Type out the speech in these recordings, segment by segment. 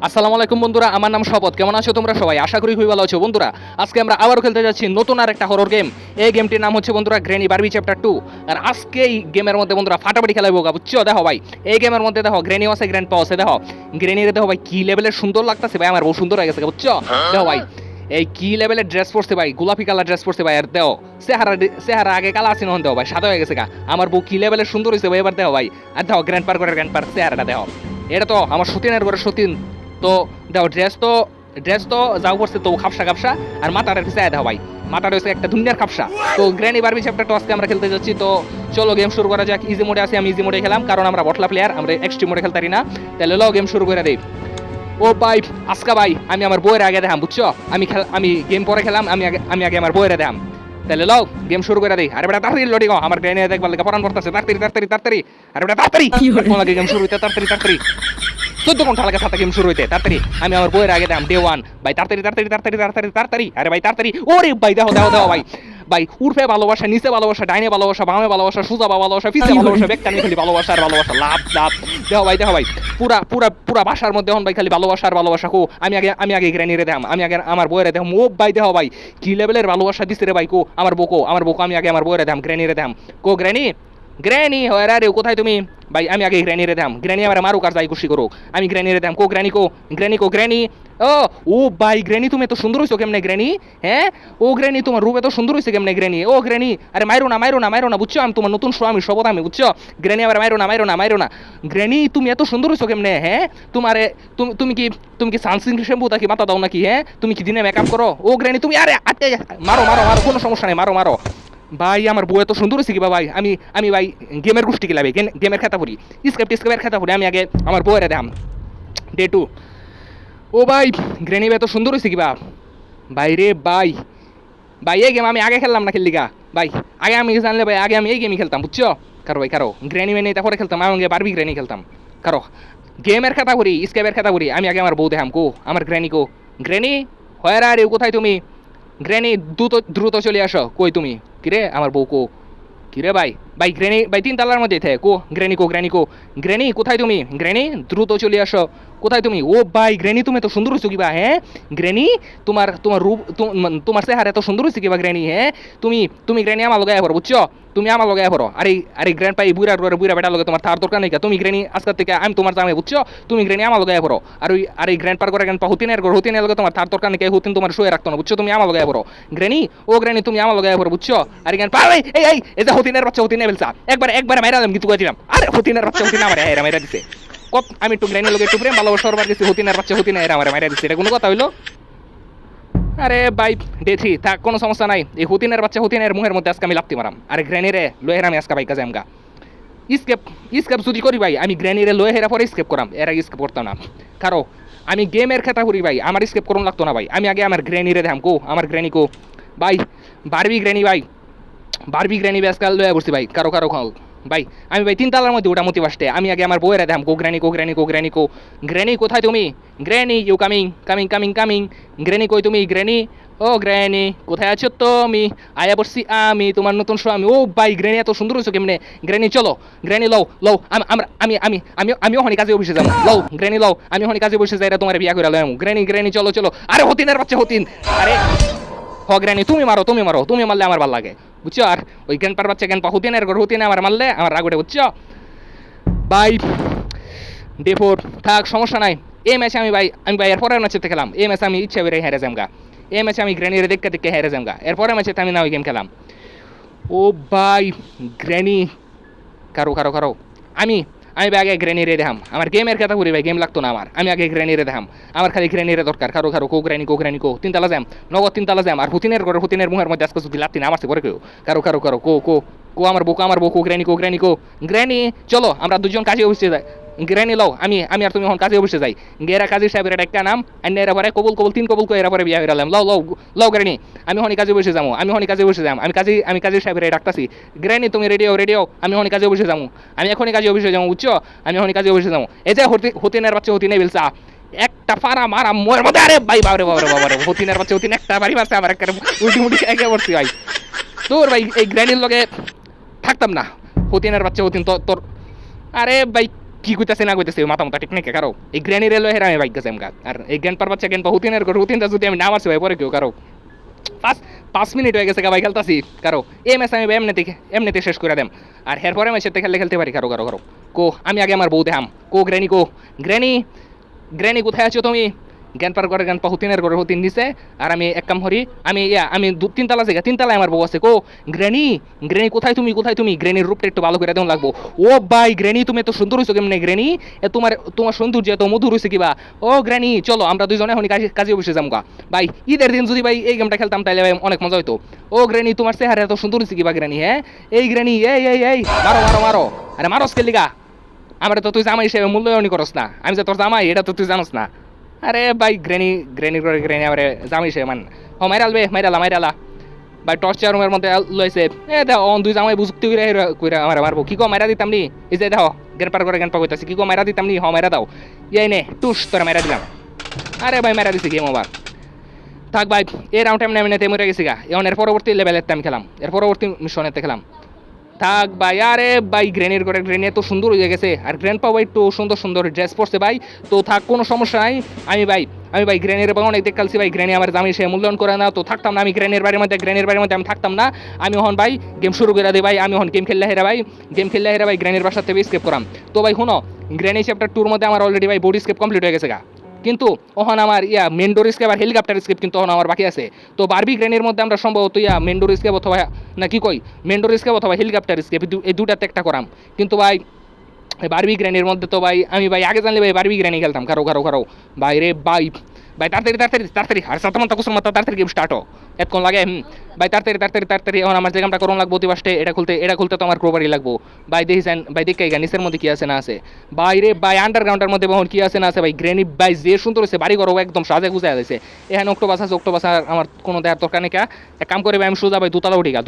আসসালামু আলাইকুম বন্ধুরা, আমার নাম শপথ। কেমন আছো তোমরা সবাই? আশা করি খুবই ভালো আছো বন্ধুরা। আজকে আমরা আবারও খেলতে যাচ্ছি নতুন আর একটা হরর গেম। এই গেমটির নাম হচ্ছে বন্ধুরা গ্র্যানি বারবি চ্যাপ্টার 2। আর আজকে এই গেমের মধ্যে বন্ধুরা ফাটাফাটি খেলাবো, বুঝছো? দেখো ভাই, এই গেমের মধ্যে দেখো গ্র্যানি আছে, গ্র্যান্ড পা আছে। দেখো গ্র্যানিরে দেখো ভাই কি লেভেলের সুন্দর লাগতেছে ভাই, আমার বহু সুন্দর হয়ে গেছে, বুঝছো? দেখো ভাই এই কি লেভেলের ড্রেস পরছে ভাই, গোলাপি কালার ড্রেস পরছে ভাই। আর দেও চেহারা আগে কালা আছে, নহন দেও ভাই সাদা হয়ে গেছে গা। আমার বউ কি লেভেলের সুন্দর হয়েছে ভাই এবার, দেখো ভাই। আর দেখো গ্র্যান্ড পার চেহারাটা দেখো, এটা তো আমার সতীনের ঘরে সতীন। তো দেখো ড্রেস তো যাও করছে তো খাপসা খাপসা, আর মাথাটা কিছু দেখো ভাই, মাথাটা হচ্ছে একটা দুনিয়ার খাপসা। তো গ্র্যানি বারবি চ্যাপ্টার তো আজকে আমরা খেলতে যাচ্ছি। তো চলো গেম শুরু করা যাক। ইজি মোডে আছি, আমি ইজি মোডে খেলাম কারণ আমরা বটলা প্লেয়ার, আমরা এক্সট্রিম মোডে খেলতে পারি না। তাহলে লো গেম শুরু করে দেই। ও ভাই আজকা ভাই, আমি আমার বইয়ের আগে দেখাম, বুঝছো? আমি গেম পরে খেলাম, আমি আগে আমার বইয়ের দেখাম। তাহলে লও গেম শুরু করে দেই। আরে বেটা তাড়াতাড়ি লড়ি গো, আমার গ্র্যানি দেখবার লাগে পরান পড়তেছে, তাড়াতাড়ি। আরে বেটা তাড়াতাড়ি, কোন লাগে গেম শুরু হইতে, তাড়াতাড়ি 14 ঘন্টা লাগে সাথে গেম শুরু হইতে, তাড়াতাড়ি। আমি আমার বইয়ের আগে দাম ডে 1 ভাই, তাড়াতাড়ি। আরে ভাই তাড়াতাড়ি, ওরে ভাই দেখো ভাই, ভাই উর্ফে ভালোবাসা, নিচে ভালোবাসা, ডাইনে ভালোবাসা, বামে ভালোবাসা, সুজা ভালোবাসা, পিছে ভালোবাসা, বেকটানি খালি ভালোবাসা আর ভালোবাসা, লাভ দেখো ভাই পুরা বাসার মধ্যে হন ভাই খালি ভালোবাসা আর ভালোবাসা। কো আমি আগে গ্র্যানিরে দেখাম, আমি আগে আমার বইয়ের দেখাম। ও ভাই দেখো ভাই কি লেভেলের ভালোবাসা দিছে রে ভাই। কো আমার বউকো আমি আগে আমার বইয়ের দেখাম, গ্র্যানিরে দেখাম। কো গ্র্যানি হয় রে, কোথায় তুমি ভাই? আমি আগে গ্র্যানিরে দাম, গ্র্যানি আমার মারুক আর যাই খুশি করুক, আমি গ্র্যানিরে দাম। গ্র্যানি ও ভাই গ্র্যানি তুমি এত সুন্দর হইছো কেমনে গ্র্যানি? হ্যাঁ ও গ্র্যানি তোমার রূপ এত সুন্দর হইছে কেমনে গ্র্যানি? ও গ্র্যানি আরে মাইরো না, বুঝছো? আমি তোমার নতুন স্বামী শপথ, আমি বুঝছো? গ্র্যানি আবার মাইরো না। গ্র্যানি তুমি এত সুন্দর হইছো কেমনে? হ্যাঁ তোমারে তুমি কি সানস্ক্রিন শ্যাম্পু থাকি মাথা দাও নাকি? হ্যাঁ তুমি কি দিনে মেকআপ করো? ও গ্র্যানি তুমি আরে আটকে মারো, কোনো সমস্যা নেই, মারো ভাই। আমার বউ এত সুন্দর হয়েছে কি ভাই? আমি ভাই গেমের গোষ্ঠী খেলাবি, গেমের খেতা পড়ি, স্কেপের খেতা পড়ি। আমি আগে আমার বউয়ের দাম ডে 2। ও ভাই গ্রেনি এত সুন্দর হয়েছে কি ভাই রে ভাই এই গেম আমি আগে খেললাম না, খেললি গা ভাই? আগে আমি জানলে ভাই, আগে আমি এই গেমই খেলতাম, বুঝছো? কারো গ্রেনি মেনে তারপরে খেলতাম, আমি আগে বারবি গ্রেনি খেলতাম। কারো গেমের খেতা করি, স্কেপের খেতা করি। আমি আগে আমার বউ দেখাম। কো আমার গ্রেনি হয় রে, কোথায় তুমি? গ্র্যানি দ্রুত চলে আসো। কই তুমি? কিরে আমার বউ কো? কিরে ভাই গ্র্যানি ভাই 3 তলার মধ্যে থাকে। কো গ্র্যানি কোথায় তুমি? গ্র্যানি দ্রুত চলে আসো, কোথায় তুমি? ও ভাই গ্র্যানি তুমি এত সুন্দর হইছো কিবা? হ্যাঁ গ্র্যানি তোমার রূপ, তোমার চেহারা এত সুন্দর হইছে কিবা গ্র্যানি? হ্যাঁ তুমি গ্র্যানি আমার লগে পড়ো, বুঝছো? তুমি আমার লগে পড়ো। আরে গ্র্যান্ড পাই বুইরা বেটা লগে তোমার তার দরকার নেই। তুমি গ্র্যানি আজকের থেকে আমি তোমার জামাই, বুঝছো? তুমি গ্র্যানি আমার লগে পড়ো। আর ওই গ্র্যান্ড পার করে গ্র্যান্ড পা হতিনের লগে তোমার তার দরকার নেই, হতিন তোমার শুয়ে রাখতো না, বুঝছো? তুমি আমার লগে পড়ো গ্র্যানি। ও গ্র্যানি তুমি আমার লগে পড়ো, বুঝছো? আর গ্র্যান্ড পা এই যে হতিনের বাচ্চা হতিনে বেলছা একবার মাইরা দিলাম, কিন্তু কইছিলাম আরে হতিনের বাচ্চা হতিন আমার মাইরা দিছে। আমি একটু গ্র্যানির লগে একটু প্রেম ভালোবাসা করবার গেছি, হতিনের বাচ্চা হতিনে আমার মাইরা দিছে, এটা কোনো কথা হইলো? আরে ভাই ডে 3 থাক, কোনো সমস্যা নাই। এই হতিনের বাচ্চা হতিনের মুখের মধ্যে আজকে আমি লাপ্তি মারাম। আরে গ্র্যানিরে লয়ে আমি আজকে ভাই কাজে আমগা স্কেপ যদি করি ভাই, আমি গ্র্যানিরে লয়ে হেরা পরে স্কেপ করাম, এর আগে স্কেপ করতাম না। কারো আমি গেমের খেতা করি ভাই, আমার স্কেপ করুন লাগতো না ভাই। আমি আগে আমার গ্র্যানিরে দেখাম। কো আমার গ্র্যানি কো ভাই? বারবি গ্র্যানি আজকাল লয়ে বসছি ভাই। কারো খাও ভাই, আমি ভাই 3 তলার মধ্যে ওটা মতি বাসতে। আমি আগে আমার বউয়ের দেখাম। কো গ্র্যানি কোথায় তুমি? Granny you coming. গ্র্যানি কই তুমি? গ্র্যানি ও গ্র্যানি কোথায় আছো তুমি? আয়া বসছি আমি তোমার নতুন স্বামী। ও ভাই গ্র্যানি এত সুন্দর হয়েছো কেমনে? গ্র্যানি চলো, গ্র্যানি লও আমি ওখানে কাজে অফিসে যাবো। গ্র্যানি লও, আমি ওখানে কাজে বসে যাই, তোমার বিয়া করে লও। গ্র্যানি চলো। আরে হতিনের বাচ্চা হতিন, আরে গ্র্যানি তুমি মারো, তুমি মারলে আমার ভালো লাগে, বুঝছো? আর ওই গ্র্যান্ডপার বাচ্চা হতিনে আমার মারলে আমার রাগ ওঠে, বুঝছো ভাই? ডে 4 থাক, সমস্যা নাই। এই ম্যাচে আমি ভাই এর পরের ম্যাচে খেলাম। এই ম্যাচে আমি ইচ্ছা বেড়ে হেরে যামগা। এই ম্যাচে আমি গ্র্যানিরে দেখতে হেরে যামগা। এরপরের ম্যাচে আমি না ওই গেম খেলাম। ও ভাই গ্র্যানি কারো আমি আগে গ্র্যানিরে দেখাম। আমার গেমের কথা করি ভাই, গেম লাগতো না আমার। আমি আগে গ্র্যানিরে দেখাম, আমার খালি গ্র্যানিরে দরকার। কারো কো গ্র্যানি কো 3 তলা যাম, নগদ 3 তলা যাম। আর হুতিনের মুখের মধ্যে আজকে যদি লাত্তি না আমারছে করে কেউ। কারো কো আমার বউ কো গ্র্যানি চলো আমরা দুজন কাজে অফিসে যাই। গ্র্যানি লও, আমি আর তুমি এখন কাজে অফিসে যাই। গেরা কাজী সাহেবের একটা নাম আইন এরা পরে কবুল 3 কবুল কো এরা পরে বিয়া হইরালাম। লও গ্র্যানি আমি হনি কাজে বসে যাবো। আমি কাজী সাহেবের ডাকতাছি। গ্র্যানি তুমি রেডিও আমি হনি কাজে বসে যাবো। আমি এখনই কাজে অফিসে যাবো, বুঝছো? আমি হনি কাজে বসে যাবো। এই যে হতিনের বাচ্চা হতিনে বেলছা একটা ফারা মারা মোয়ের মধ্যে। আরে ভাই বাবারে হতিনের বাচ্চা হতিন একটা বাড়ি মারছে আমার, একটা উল্টি একে পড়ছি ভাই। তোর ভাই এই গ্র্যানির লগে থাকতাম না, হতিনের বাচ্চা হতিন তোর। আরে ভাই কি কইতাছে না কইতাছে মাথা মাথা ঠিক নাকি কারো এই গ্র্যানি রেলওয়ে হেরা আমি বাইক গেছে আমগা আর এই গ্র্যান্ড পার বাচ্চা গ্র্যান্ড পা হুতিনের হুতিনটা যদি আমি না মারছি ভাই পরে কেউ কারো 5 মিনিট হয়ে গেছে ভাই খেলতাছি কারো এই ম্যাচ আমি এমনিতে শেষ করে দেম আর এরপরে ম্যাচেতে খেলতে খেলতে পারি কারো কারো কারো কো আমি আগে আমার বউ দেখাম কো গ্র্যানি গ্র্যানি কোথায় আছো তুমি জ্ঞান পার করে জ্ঞান পা হুতিনের ঘরে হুতিন নিচে আর আমি এক কাম হরি আমি তিনতলা জায়গা তিনতলায় আমার বউ আছে কো গ্র্যানি কোথায় তুমি গ্র্যানির রূপটা একটু ভালো করে দেন লাগবো ও ভাই গ্র্যানি তুমি এত সুন্দর হইছো কেমনে গ্র্যানি তোমার সৌন্দর্য এত মধুর হইছে কিবা ও গ্র্যানি চলো আমরা দুইজনে এখন কাজে বসে যাবো গা ভাই ঈদের দিন যদি ভাই এই গেমটা খেলতাম তাহলে ভাই অনেক মজা হইতো ও গ্র্যানি তোমার চেহারা এত সুন্দর হইছে কিবা গ্র্যানি হ্যাঁ এই গ্র্যানি এই মারো আরে মারস কে লিগা আমার তো তুই জামাই হিসেবে মূল্যায়নই করস না আমি যে তোর জামাই এটা তো তুই জানোস না আরে ভাই গ্রেনি আমার জামাই সে মান ও মাইরালা ভাই টর্চার রুমের মধ্যে লইছে দেখো দুই জামাই বুঝতে কইরা আমার মারবো কি কো মাইরা দিতাম নি এই যে দেখো গেন পা কইতাছি কি কো মাইরা দিতাম নি মাইরা দাও এই নে টুস তোরা মাইরা দিলাম আরে ভাই মাইরা দিছি গেম ওভার থাক ভাই এই রাউন্ড টাইম নেমে মরে গেছি গা এখন এর পরবর্তী লেভেলের আমি খেলাম এর পরবর্তী মিশনেতে খেলাম থাক ভাই আরে ভাই গ্রেনের করে গ্রেনি এত সুন্দর হয়ে গেছে আর গ্র্যান্ড পা ভাই একটু সুন্দর ড্রেস পরছে ভাই তো থাক কোনো সমস্যা নাই আমি ভাই গ্রেনের বাগান অনেক দেখছি ভাই গ্রেনি আমার জামি সে মূল্যায়ন করে না তো থাকতাম না আমি গ্রেনের বাড়ির মধ্যে আমি থাকতাম না আমি হন ভাই গেম শুরু করে দিই ভাই আমি হন গেম খেললে হেরা ভাই গ্রেনের বাসার থেকে স্কেপ করাম তো ভাই শুনো গ্রেনি চ্যাপ্টার 2 মধ্যে আমার অলরেডি ভাই বডি স্কেপ কমপ্লিট হয়ে গেছে গা কিন্তু ওখান আমার মেন্ডোর স্কেপ আর হেলিকপ্টার স্কেপ কিন্তু ওখানে আমার বাকি আছে তো বারবি গ্রেনের মধ্যে আমরা সম্ভবত মেন্ডোর স্কেপ অথবা না কি কই মেন্ডোর স্কেপ অথবা হেলিকপ্টার স্কেপ এই দুটাতে একটা করাম কিন্তু ভাই বারবি গ্রেনের মধ্যে তো ভাই আমি ভাই আগে জানলে ভাই বারবি গ্রেনি খেলতাম কারো ভাই রে ভাই তাড়াতাড়ি আর সাতমান তা কুসুম মাত্রা তাড়াতাড়ি গেম স্টার্ট এতক্ষণ লাগে ভাই তাড়াতাড়ি এখন আমার যে কামটা করুন লাগবো অতি বাস্টে এটা খুলতে তো আমার ক্রোবারই লাগবো ভাই দেখিছেন ভাই দেখে নিচের মধ্যে কি আছে না আছে ভাই রে ভাই আন্ডারগ্রাউন্ডের মধ্যে কি আছে না আছে ভাই গ্রেনি ভাই যে সুন্দর হয়েছে বাড়ি ঘরও একদম সাজে গুজে আছে এখানে অক্টোপাস আছে অক্টোপাস আমার কোনো দেওয়ার দরকার নেই এক কাম করে ভাই আমি সোজা ভাই দোতলা উঠি গা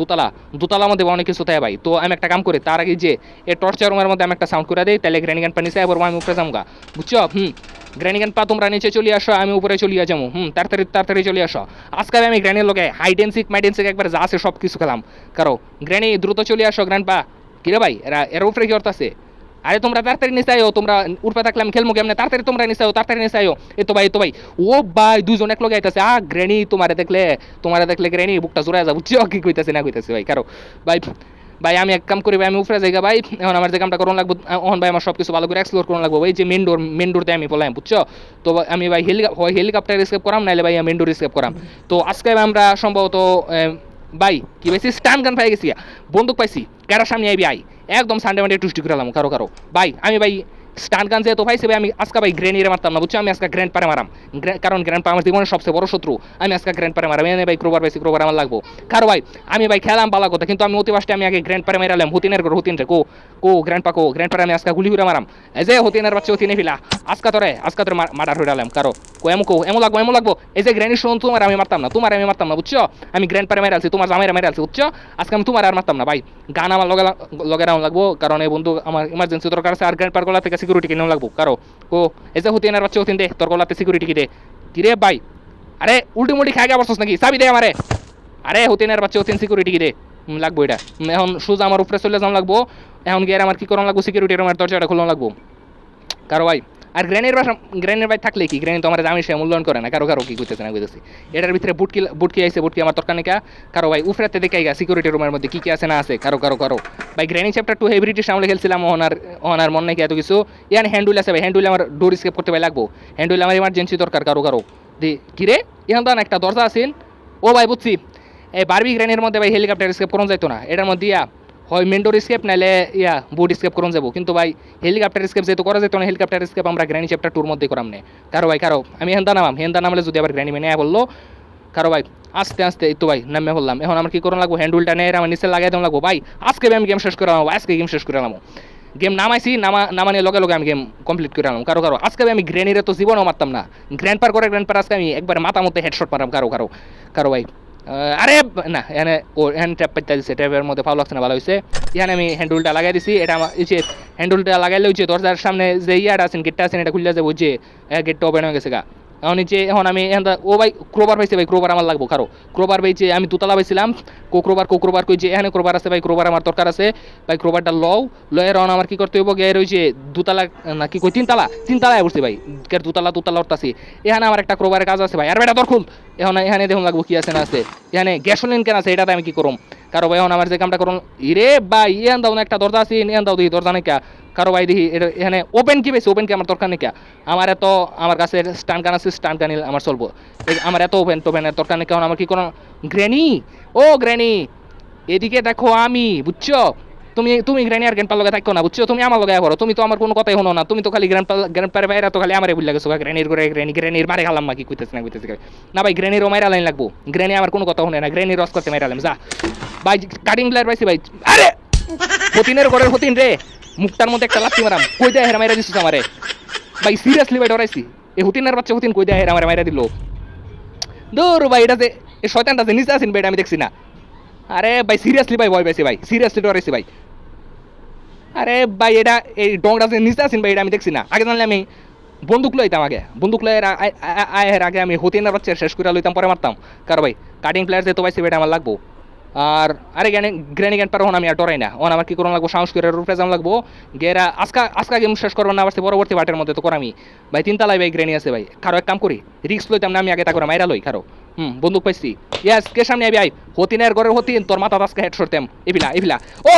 দোতলা মধ্যে অনেক কিছু তাই ভাই তো আমি একটা কাম করি তার আগে যে এই টর্চার রুমের মধ্যে আমি একটা সাউন্ড করে দিই তাহলে গ্রেনি গান পানি চাই আমি উপরে যাবো গা বুঝছো গ্র্যানি গান পা তোমরা নিচে চলে আসো আমি উপরে চলে যাবো তাড়াতাড়ি চলে আসো আজকে আমি গ্র্যানির লোকে হাইডেন্সিক মাইডেন্সিক একবার যা আছে সব কিছু খেলাম কারো গ্র্যানি দ্রুত চলে আসো গ্র্যান্ড পা কিরে ভাই এর উপরে কি অর্থ আছে আরে তোমরা তাড়াতাড়ি নিচে আয়ো তোমরা উপরে থাকলে আমি খেলবো কেমনে তাড়াতাড়ি তোমরা নিচে আয়ো এই তো ভাই ও ভাই দুজন এক লগে আইতাছে গ্র্যানি তোমারে দেখলে গ্র্যানি বুকটা জোড়ায় যা বুঝছো কি কইতাছে না কইতাছে ভাই কারো ভাই আমি এক কাম করি ভাই আমি উপরে জায়গা ভাই এখন আমার যে কামটা করুন লাগবো এখন ভাই আমার সব কিছু ভালো করে এক্সপ্লোর করুন লাগবো ভাই যে মেনডোরতে আমি পলাম বুঝছো তো আমি ভাই হেলিকপ্টার স্কেপ করাম নাহলে ভাই মেনডোর স্কেপ করাম তো আজকে আমরা সম্ভবত ভাই কি পাইছি স্টান গান পাই গেছি বন্দুক পাইছি ক্যারার সামনে আই একদম সানডে মানডে টুস্টি করে কারো ভাই আমি ভাই স্টান গান যেহেতু পাইছি ভাই আমি আজকে ভাই গ্রেনিরে মারতাম না বুঝছো আমি আজকে গ্র্যান্ড পারে মারাম কারণ গ্র্যান্ড পা আমার জীবনের সবচেয়ে বড় শত্রু আমি আজকে গ্র্যান্ড পারে মারাম এনে ভাই ক্রোবার আমার লাগবো কারো ভাই আমি ভাই খেলাম বালা কথা কিন্তু আমি অতি বাস্টে আমি আগে গ্র্যান্ড পারে মারালাম হুতিনের রে গ্র্যান্ড পারে আমি আজকে গুলি করে মারাম এই যে হুতিনের বাচ্চা হুতিনে ফিলা আজকে তোরে মার্ডার হয়ে গেলাম কারো এমন লাগবো এই যে গ্র্যানি শোন তোমার আমি মারতাম না বুঝছো আমি গ্র্যান্ড পারে মারালছি তোমার জামাইরা মারালছি বুঝছো আজকে আমি তোমার আর মারতাম না ভাই গান আমার লগে রাউন্ড লাগবো কারণ এই বন্ধু আমার ইমার্জেন্সি দরকার আছে আর গ্র্যান্ড পার গলা থেকে সিকিউরিটি কিনে লাগবো কারো এই যে হুতিনের বাচ্চা হুতিন দে তোর গলাতে সিকিউরিটি কিরে ভাই আরে উল্টি খাই গা বসছ নাকি চাবি দে আমারে আরে হুতিনের বাচ্চা হুতিন সিকিউরিটি কিরে লাগবো এটা এখন সোজা আমার উপরে চলে যাওয়া লাগবো এখন গিয়ে আমার কি করানো লাগবো সিকিউরিটি রুমের দরজাটা খোলা লাগবো কারো ভাই আর গ্রেনের ভাই থাকলে কি গ্রেনি তো আমার জামি সে মূল্যায়ন করে না কারো কি করতেছে না কইতেছি এটার ভিতরে বুটকি আমার তরকার নেকা কারো ভাই উফরাতে দেখাই গা সিকিউরিটি রুমের মধ্যে কি আছে না আছে কারো ভাই গ্রেনি চ্যাপ্টার 2 হেভি ব্রিটিশ আমলে খেলছিলাম ওনার মন নাকি এত কিছু ইয়ান হ্যান্ডুল আছে ভাই হ্যান্ডুল আমার ডোর স্কেপ করতে ভাই লাগবো হ্যান্ডুল আমার ইমার্জেন্সি দরকার কারো দি কি রে এখন তো একটা দরজা আছে ও ভাই বুঝছি এই বারবি গ্রেনের মধ্যে ভাই হেলিকপ্টার স্কেপ করুন যাইতো না এটার মধ্যে হয় মেন্ডোর স্কেপ নাহলে বুট স্কেপ করুন যাবো কিন্তু ভাই হেলিকপ্টার স্কেপ যেহেতু করা যেত না হেলিকপ্টার স্কেপ আমরা গ্র্যানি চ্যাপ্টার 2 মধ্যে করাম না কারো আমি হেন্দা নামলে যদি আবার গ্র্যানি মেনে বললো কারো ভাই আস্তে এই তো ভাই নামে বললাম এখন আমার কি করুন লাগবো হ্যান্ডুলটা নিয়ে আমার নিচে লাগাই দেওয়া লাগবো ভাই আজকে আমি গেম শেষ করে গেম নামাইছি নামানি লগে আমি গেম কমপ্লিট করে আনলাম কারো আজকে আমি গ্র্যানিরে তো জীবনও মারতাম না গ্র্যান্ড পার আজকে আমি একবার মাথা মধ্যে হেডশট মারাম কারো ভাই আরে না এখানে ও হ্যান্ড ট্যাপ পাইতে দিচ্ছে ট্যাপের মধ্যে ফাউল লাগছে না ভালো হয়েছে এখানে আমি হ্যান্ডুলটা লাগাই দিছি এটা আমার হ্যান্ডুলটা লাগাইলে হচ্ছে দরজার সামনে যে আছেন গেটটা আছেন এটা খুললে যাবো যে গেটটা ওপেন হয়ে গেছে গা এখন নিচে এখন আমি এখন ও ভাই ক্রোবার পাইছে ভাই, ক্রোবার আমার লাগবো কারো। ক্রোবার পাইছে, আমি দুতলা পাইছিলাম, কোক্রোবার কই যে এখানে ক্রোবার আছে ভাই, ক্রোবার আমার দরকার আছে ভাই। ক্রোবারটা লও, লয়ের এখন আমার কি করতে হইব, গিয়ে রয়েছে দুতলা না কি কই তিনতলায় বসছি ভাই, দুতলা উঠতাছি। এখানে আমার একটা ক্রোবারের কাজ আছে ভাই, আর বেটা দরকুল। এখন এখানে দেখুন লাগবো কি আছে না আছে, এখানে গ্যাসোলিন কেন আছে এটাতে আমি কি করুম কারো ভাই। এখন আমার যে কামটা করুন, ইরে ভাই ইয়ান দাও না, একটা দরজা আছে ইয়ান দাও, দেখি দরজা নাকি কারো ভাই দেখি এখানে ওপেন কি পেয়েছে, ওপেন কি আমার দরকার নাকি আমার এত, আমার কাছে স্টান গান আছে, স্টান গান আমার চলবো, আমার এত ওপেন টোপেনের দরকার নাকি। আমার কি কোনো গ্রেনি, ও গ্রেনি এদিকে দেখো আমি, বুঝছো তুমি গ্রেনি আর গ্র্যান্ডপার লগে থাকো না, বুঝছো তুমি আমার লগে পড়ো, তুমি তো আমার কোনো কথাই শোনো না, তুমি তো খালি গ্র্যান্ডপার বাইরে তো খালি আমারে বুঝলা গেছো গ্রেনির করে, গ্রেনির মারে খালাম কি কইতেছ না ভাই, গ্রেনিরও মাইরা লাইন লাগবো, গ্রেনি আমার কোনো কথা শুনে না, গ্রেনির রস করতে মাইরা লাম যা ভাই। কাটিং প্লেয়ার পাইছি ভাই, আরে হতিনের ঘরের হতিন রে, মুখটার মধ্যে একটা লাত্তি মারাম, কই দেয় হেরা মাইরা দিছিস আমারে ভাই, সিরিয়াসলি ভাই ডরাইছি, এই হুতিনের বাচ্চা হুতিন কই দেয় হেরা আমারে মাইরা দিল। দূর ভাই এটা যে এই শয়তানটা যে নিচে আছেন ভাই, আমি দেখছি না। আরে ভাই সিরিয়াসলি ভাই ভয় পাইছি ভাই, সিরিয়াসলি ডরাইছি ভাই। আরে ভাই এটা এই ডংটা যে নিচে আছেন ভাই, এটা আমি দেখছি না। আগে জানলে আমি বন্দুক লইতাম, আগে বন্দুক লয়ের আয়ের আগে আমি হতিনের বাচ্চা শেষ করে লইতাম, পরে মারতাম কারো ভাই। কাটিং প্লেয়ার যে তো পাইছি এটা আমার লাগবো। আর আরে গ্রেনি গ্যান পার আমি আর ডরাই না, ওন আমার কি করুন লাগবো, সাহস করে রূপে যাম লাগবো গেরা আজকা গেম শেষ করবো না, আবার পরবর্তী পার্টের মধ্যে তো করামি ভাই। তিনতলায় ভাই গ্রেনি আছে ভাই, কারো এক কাম করি রিক্স লইতাম না, আমি আগে তা করে মাইরা লই কারো। বন্দুক পাইছি, ইয়াস কে সামনে আই হতিনের ঘরের হতিন, তোর মাথা আজকে হেড সরতাম এভিলা ও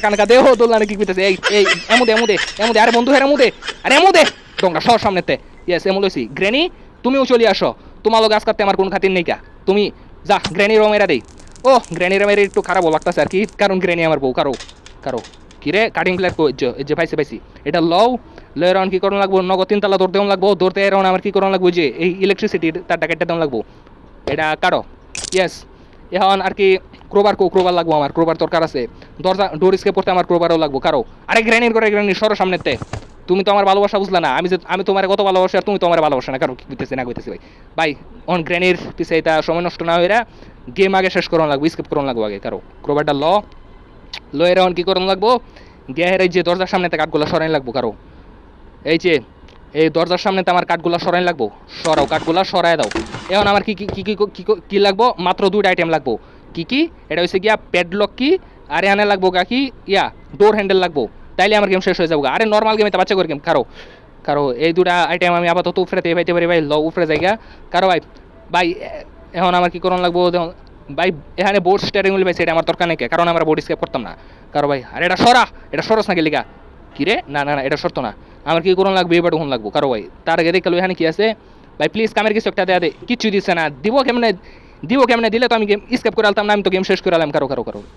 কানা দেহ দোলনা কি কইতেছে, এই এমুদে আরে বন্ধু হের এমুদে, আরে এমুদে ডংটা সর সামনেতে। ইয়াস এমু লইছি। গ্রেনি তুমিও চলে আসো, তোমার লগে আজকাতে আমার কোনো খাতির নেই কা, তুমি যা গ্রেনি রমেরা দেই। ও গ্রেনির মেরে একটু খারাপ লাগতেছে আর কি, কারণ গ্রেনি আমার বউ কারো কিরে কাটিং প্লেয়ার যে পাইছি এটা লয়ের কি করুন লাগবো, নগদ তিনতলা দৌড় দেওয়া লাগবো, দৌড়তে এরকম আমার কি করুন লাগবো, যে এই ইলেকট্রিসিটির তার টাকাটা দেওয়া লাগবো, এটা কারো। ইয়েস এখন আর কি ক্রোবার লাগবো, আমার ক্রোবার দরকার আছে, দরজা ডোর স্কেপ করতে আমার ক্রোবারও লাগবো কারো। আরে গ্রেনির করে গ্রেনি সরো সামনেতে, তুমি তো আমার ভালোবাসা বুঝলা না, আমি তোমার কত ভালোবাসি আর তুমি তো আমার ভালোবাসা না কারো, কি কইতেছি না কইতেছি ভাই। ভাই অন গ্রেনির পিছে এটা সময় নষ্ট না হইরা গেম আগে শেষ করুন লাগবো, স্কিপ করুন লাগবো আগে কারো। ক্রোবারটা লয়ের এখন কি করুন লাগবো, গ্যাহের এই যে দরজার সামনেতে কাঠগুলো সরাই লাগবো কারো। এই যে এই দরজার সামনেতে আমার কাঠগুলো সরাই লাগবো, সরাও কাঠগুলো সরাই দাও। এখন আমার কি কি কি কি কি লাগবো, মাত্র দুইটা আইটেম লাগবো। কি এটা হচ্ছে গিয়া প্যাডলক কি, আর এখানে লাগবো কি ইয়া ডোর হ্যান্ডেল লাগবো, তাইলে আমার গেম শেষ হয়ে যাবো। আরে নর্মাল গেমে তো বাচ্চা করে গেম কারো এই দুটা আইটেম আমি আপাতত উপরে পাইতে পারি ভাই, উপরে জায়গা কারো ভাই। ভাই এখন আমার কি করুন লাগবো ভাই, এখানে বোর্ড স্টারিং হুইল পাইছে, এটা আমার দরকার নেই, কারণ আমরা বোর্ড স্কেপ করতাম না কারো ভাই। আর এটা সরস না গেলিগা কিরে, না এটা সরত না, আমার কি করুন লাগবে, এবার হুন লাগবো কারো ভাই। তার আগে দেখলো এখানে কি আছে ভাই, প্লিজ কামের কিছু একটা দেয়া দে, কিচ্ছু দিচ্ছে না, দিব কেমনে দিলে তো আমি গেম স্কেপ করে আলতাম না, আমি তো গেম শেষ করে আলাম কারো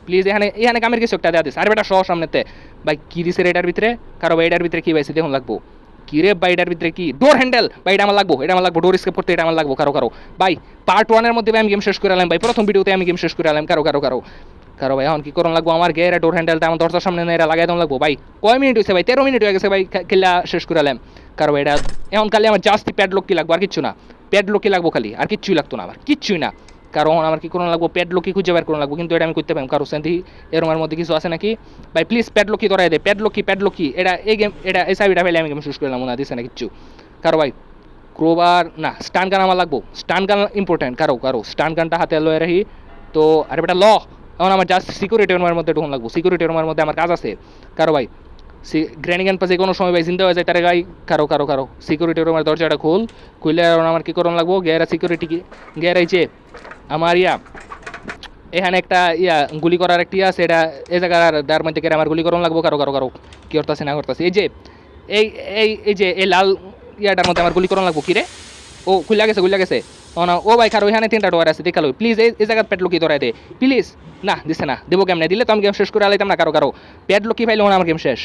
প্লিজ এখানে কামের কিছু একটা দেয়া দিস। আর বেটা সহ সামনেতে ভাই কি দিছে এটার ভিতরে কারো ভাই, এটার ভিতরে কি পাইছে দেখুন লাগবো কিরে ভাই, এটার ভিতরে কি ডোর হ্যান্ডেল ভাই, এটা আমার লাগবো ডোর স্কেপ করতে, এটা আমার লাগবো কারো ভাই। পার্ট 1 এর মধ্যে আমি গেম শেষ করে আলাম ভাই, প্রথম ভিডিওতে আমি গেম শেষ করে আলাম কারো ভাই। এখন কি করুন লাগবো, আমার গেরা ডোর হ্যান্ডেলটা আমার দরজার সামনে এরা লাগাই দেওয়া লাগবো ভাই। কয় মিনিট হয়েছে ভাই, 13 মিনিট হয়ে গেছে ভাই খেলা শেষ করে আলাম কারো ভাই। এটা এখন খালি আমার জাস্ট প্যাডলক কি লাগবো, আর কিচ্ছু না, প্যাডলকই লাগবো খালি, আর কিচ্ছুই লাগতো না, আমার কিচ্ছুই না। কারণ আমার কি করুন লাগবো, প্যাডলকই খুঁজে বের করুন লাগবো, কিন্তু এটা আমি করতে পারি কারো সেন্দি এরমের মধ্যে কিছু আছে নাকি ভাই, প্লিজ প্যাডলকই ধরাই দে, প্যাডলকি এটা এই গেম, এটা এই সাইডটা ফেলে আমি গেম শেষ করলাম মনে দিচ্ছে না কিচ্ছু কারো ভাই। ক্রোবার না, স্টান গান আমার লাগবো, স্টান গান ইম্পর্টেন্ট কারো স্টান গানটা হাতে লয়ে রাখি তো। আর বেটা এখন আমার জাস্ট সিকিউরিটি রুমের মধ্যে ঢুকুন লাগবো, সিকিউরিটি রুমের মধ্যে আমার কাজ আছে কারো ভাই। গ্র্যানিগান পাশে কোনো সময় ভাই জিন্দা হয়ে যায় তার গাই কারো সিকিউরিটি রুমের দরজাটা খুললে আমার কি করুন লাগবো, গেরা সিকিউরিটি কি গেরাইছে আমার এখানে একটা গুলি করার একটা আছে, এটা এই জায়গার দ্বার মধ্যে গেলে আমার গুলি করুন লাগবো কারো কি করতেছে না করতেছে। এই যে এই যে এই লাল ইয়াটার মধ্যে আমার গুলি করুন লাগবো কিরে, ও খুলে গেছে ও ভাই কারো এখানে 3টা ডোর আছে দেখালো, প্লিজ এই জায়গার প্যাডলকি ধরাই দে প্লিজ। না দিছে না, দেবো কেমনে, দিলে তো আমি গেম শেষ করে আলাইতাম না কারো প্যাডলকি পাইলে আমার গেম শেষ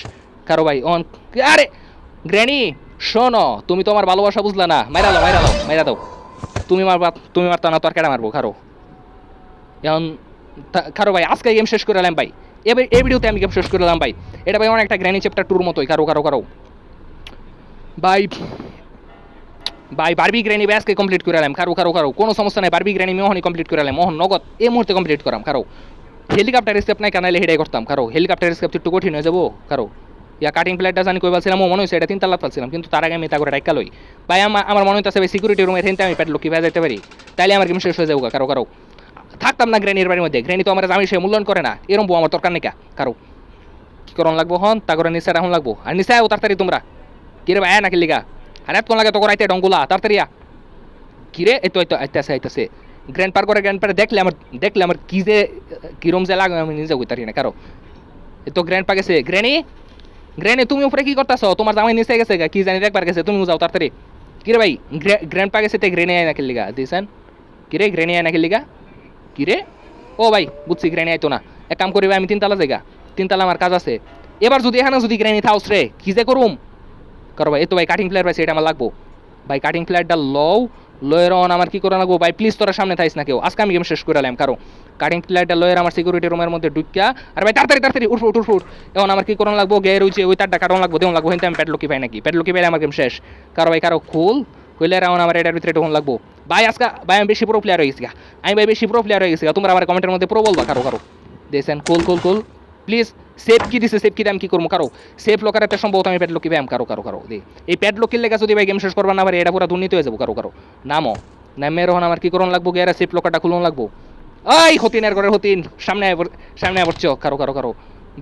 কারো ভাই। আরে গ্র্যানি শোনো, তুমি তো আমার ভালোবাসা বুঝলা না, মাইরা দাও তুমি মারতা না তো আর কেডা মারবো এখন কারো ভাই। আজকে গেম শেষ করে এলাম ভাই, এই ভিডিওতে আমি গেম শেষ করে এলাম ভাই। এটা ভাই অনেকটা গ্র্যানি চ্যাপ্টার 2 মতোই কারো ভাই বারবি গ্র্যানি ভাই আজকে কমপ্লিট করে এলাম কারো কোনো সমস্যা নাই, বারবি গ্র্যানি মোহনই কমপ্লিট করে এলাম, মোহন নগদ এই মুহূর্তে কমপ্লিট করাম হেলিকপ্টার স্কেপ নাই কানাইলে হেডাই করতাম হেলিকপ্টার স্কেপ একটু কঠিন হয়ে যাবো ইয়া কাটিং প্লেটটা জানি কই পাচ্ছিলাম, ও মনে হচ্ছে এটা 3 তালা পাচ্ছিলাম, কিন্তু তার আগে আমি তা করে ডাক্কা লই। ভাই আমার মনে হইতাছে ভাই সিকিউরিটি রুমে হেনতে আমি প্যাডলক কিভাবে যেতে পারি, তাইলে আমার গেম শেষ হয়ে যাবো কারো কারো। থাকতাম না গ্রেনির বাড়ির মধ্যে, গ্রেনি তো আমার জামি সে মূল্যায়ন করে না, এরম বউ আমার দরকার নেই কারো। কি করন লাগবো হন তা করে নিচে রাখুন লাগবো, আর নিচে আও তাড়াতাড়ি তোমরা। কিরে ভাই নাকি লিগা, আর এত কোন লাগে তো করাইতে ডঙ্গুলা তাড়াতাড়ি কিরে এই তো আইতাছে আইতাছে। গ্র্যান্ড পার করে গ্র্যান্ড পারে দেখলে আমার কি যে কিরম যে লাগে আমি নিজে কইতারি না কারো। এই তো গ্র্যান্ড পা গেছে। গ্রেনি তুমি উপরে কি করতেছ, তোমার জামাই নিচে গেছে কি জানি দেখবার গেছে, তুমি যাও তাড়াতাড়ি। কিরে ভাই গ্র্যান্ড পা গেছে তে গ্রেনি আয় নাকি লিগা দিছেন, কিরে গ্রেনি আয় নাকি লিগা, কিরে ও ভাই বুঝছি গ্রেনি আইতো না। এক কাম করি ভাই আমি 3 তালা জায়গা, 3 তালা আমার কাজ আছে। এবার যদি এখানে যদি গ্রেনি থাউস রে কি যে করুম করো ভাই। এই তো ভাই কাটিং প্লেয়ার পাইছে, এটা আমার লাগবো ভাই। কাটিং প্লেয়ারটা লয়ের অন আমার কি করে লাগবো ভাই, প্লিজ তোরা সামনে থাইস না কেউ, আজকে আমি গেম শেষ করে এলাম কারো। কাটিং প্লেয়ারটা লয়ের আমার সিকিউরিটি রুমের মধ্যে ঢুকিয়া, আর ভাই তাড়াতাড়ি উঠ। এখন আমার কি করণ লাগবো, গেয়ে রয়েছে ওই তারটা কারণ লাগবো দেওয়া লাগবো, কিন্তু আমি প্যাডলকি পাই নাকি, প্যাডলকি পাইলে আমার গেম শেষ কারো ভাই। কারো খুললে এখন আমার এটার ভিতরে তখন লাগবো ভাই। আজকে ভাই আমি বেশি প্রো প্লেয়ার হয়ে গেছি, আমি ভাই বেশি প্রো প্লেয়ার হয়ে গেছি। তোমরা আমার কমেন্টের মধ্যে প্রো বলবা কারো দেখছেন। কুল প্লিজ সেফ কি দিছে, সেফ কি আমি কি করবো কারো। সেফ লকার একটা সম্ভবত আমি প্যাড লকি ব্যায়াম কারো দে। এই প্যাড লকির লেগে যদি ভাই গেম শেষ করবার না পারে, এটা পুরো দুর্নীতি হয়ে যাবো কারো। নামে রহন আমার কি করণ লাগবো, গেরা সেফ লকারটা খুলন লাগবো। ওই হতিনের ঘরের হতিন সামনে পড়ছো কারো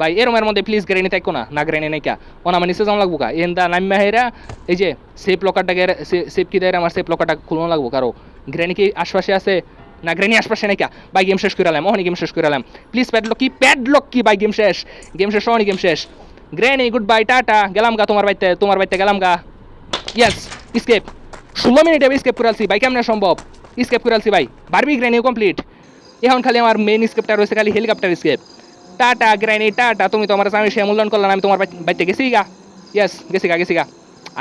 ভাই। এরমের মধ্যে প্লিজ গ্রেনি থাকো না গ্রেনি নাই কা ও আমার নিচে যাওয়া লাগবো কা এন্দা নাম্যা হেরা। এই যে সেফ লকারটা গেরে সেফ কি দেয় আমার সেফ লকারটা খুলন লাগবো কারো। গ্রেনি কি আশপাশে আছে না, গ্রেনি আশপাশে নাই কা ভাই। গেম শেষ করে এলাম, ওহনি গেম শেষ করে এলাম। প্লিজ প্যাডলক কি ভাই, গেম শেষ ওহনি গেম শেষ। গ্রেনি গুড বাই টাটা, গেলাম গা তোমার বাড়িতে গেলাম গা। ইয়েস স্কেপ, 16 মিনিটে স্কেপ করে আলছি ভাই, কেমনে সম্ভব স্কেপ করে আলছি ভাই। বারবি গ্রেনি কমপ্লিট, এখন খালি আমার মেইন স্কেপটা রয়েছে খালি হেলিকপ্টার স্কেপ। টাটা গ্রেনি টাটা, তুমি তো আমার আমি সে মূল্যায়ন করলাম, আমি তোমার বাড়িতে গেছি গা। ইয়েস গেছি গা।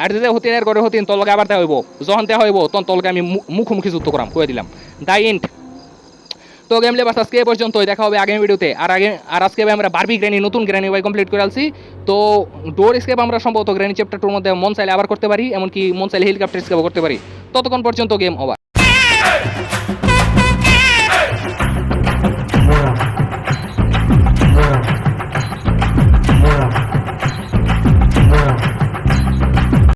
আর যে হতিনের করে হতিন তলকে আবার দেওয়া হইব, যখন দেওয়া হইব তখন তলকে আমি মুখোমুখি যুদ্ধ করাম কয়ে দিলাম দা ইন্ট। তো গেম লেবাস আজকে এই পর্যন্তই, দেখা হবে আগামী ভিডিওতে। আর আজকে আমরা বারবি গ্রেনি নতুন গ্রেনি ভাই কমপ্লিট করে আলছি। তো ডোর স্কেপ আমরা সম্ভবত গ্রেনি চ্যাপ্টার 2 মধ্যে মন চাইলে আবার করতে পারি, এমনকি মন চাইলে হেলিকপ্টার স্কেপও করতে পারি। ততক্ষণ পর্যন্ত গেম ওভার।